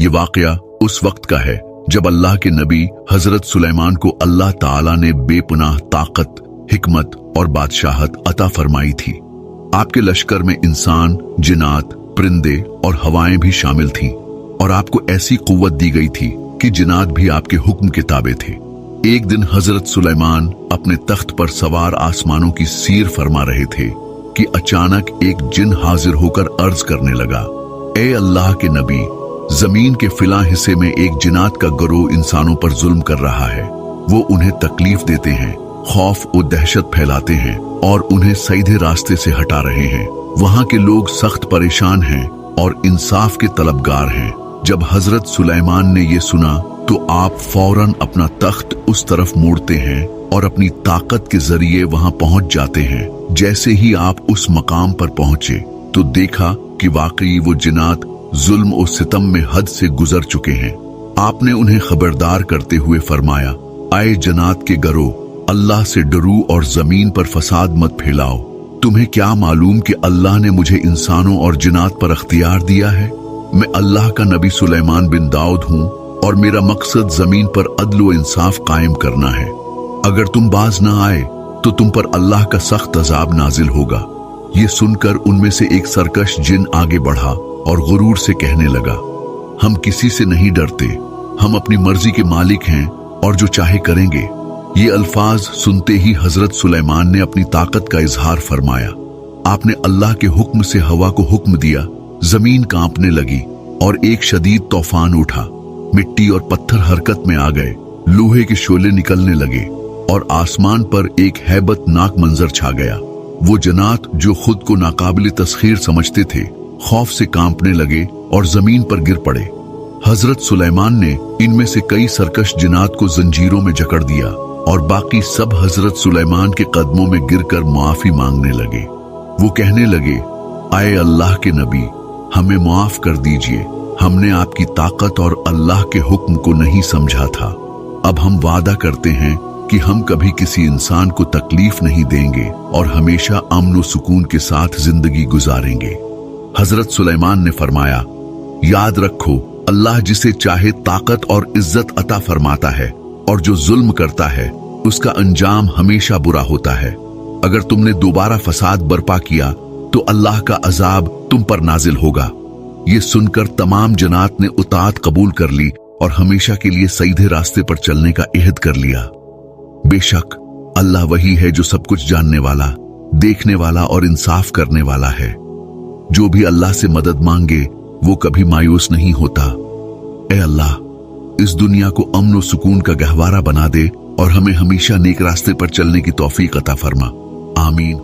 ये वाकया उस वक्त का है जब अल्लाह के नबी हजरत सुलेमान को अल्लाह ताला ने बेपनाह ताकत, हिकमत और बादशाहत अता फरमाई थी। आपके लश्कर में इंसान, जिन्नात, परिंदे और हवाएं भी शामिल थीं और आपको ऐसी कुव्वत दी गई थी कि जिन्नात भी आपके हुक्म के ताबे थे। एक दिन हजरत सुलेमान अपने तख्त पर सवार आसमानों की सीर फरमा रहे थे कि अचानक एक जिन हाजिर होकर अर्ज करने लगा, ए अल्लाह के नबी, जमीन के फिला हिस्से में एक जिन्नात का गिरोह इंसानों पर जुल्म कर रहा है। वो उन्हें तकलीफ देते हैं, खौफ और दहशत फैलाते हैं और उन्हें सीधे रास्ते से हटा रहे हैं। वहां के लोग सख्त परेशान हैं और इंसाफ के तलबगार हैं। जब हजरत सुलेमान ने ये सुना तो आप फौरन अपना तख्त उस तरफ मोड़ते हैं और अपनी ताकत के जरिए वहां पहुंच जाते हैं। जैसे ही आप उस मकाम पर पहुंचे तो देखा कि वाकई वो जिन्नात जुल्म और सितम में हद से गुजर चुके हैं। आपने उन्हें खबरदार करते हुए फरमाया, आए जिन्नात के गिरोह, अल्लाह से डरो और जमीन पर फसाद मत फैलाओ। तुम्हें क्या मालूम कि अल्लाह ने मुझे इंसानों और जिन्नात पर अख्तियार दिया है? मैं अल्लाह का नबी सुलेमान बिन दाऊद हूँ और मेरा मकसद जमीन पर अदल व इंसाफ कायम करना है। अगर तुम बाज ना आए तो तुम पर अल्लाह का सख्त अजाब नाजिल होगा। ये सुनकर उनमें से एक सरकश जिन आगे बढ़ा और गुरूर से कहने लगा, हम किसी से नहीं डरते, हम अपनी मर्जी के मालिक हैं और जो चाहे करेंगे। ये अल्फाज सुनते ही हजरत सुलेमान ने अपनी ताकत का इजहार फरमाया। आपने अल्लाह के हुक्म से हवा को हुक्म दिया, जमीन कांपने लगी और एक शदीद तूफान उठा। मिट्टी और पत्थर हरकत में आ गए, लोहे के शोले निकलने लगे और आसमान पर एक हैबतनाक मंजर छा गया। वो जिन्नात जो खुद को नाकाबिल तस्खीर समझते थे, खौफ से कांपने लगे और जमीन पर गिर पड़े। हजरत सुलेमान ने इनमें से कई सरकश जिन्नात को जंजीरों में जकड़ दिया और बाकी सब हजरत सुलेमान के कदमों में गिरकर माफी मांगने लगे। वो कहने लगे, आए अल्लाह के नबी, हमें माफ कर दीजिए, हमने आपकी ताकत और अल्लाह के हुक्म को नहीं समझा था। अब हम वादा करते हैं कि हम कभी किसी इंसान को तकलीफ नहीं देंगे और हमेशा अमन व सुकून के साथ जिंदगी गुजारेंगे। हजरत सुलेमान ने फरमाया, याद रखो, अल्लाह जिसे चाहे ताकत और इज्जत अता फरमाता है और जो जुल्म करता है उसका अंजाम हमेशा बुरा होता है। अगर तुमने दोबारा फसाद बर्पा किया तो अल्लाह का अजाब तुम पर नाजिल होगा। ये सुनकर तमाम जन्नात ने उताअत कबूल कर ली और हमेशा के लिए सीधे रास्ते पर चलने का इहद कर लिया। बेशक अल्लाह वही है जो सब कुछ जानने वाला, देखने वाला और इंसाफ करने वाला है। जो भी अल्लाह से मदद मांगे वो कभी मायूस नहीं होता। ए अल्लाह, इस दुनिया को अमन और सुकून का गहवारा बना दे और हमें हमेशा नेक रास्ते पर चलने की तौफीक अता फरमा। आमीन।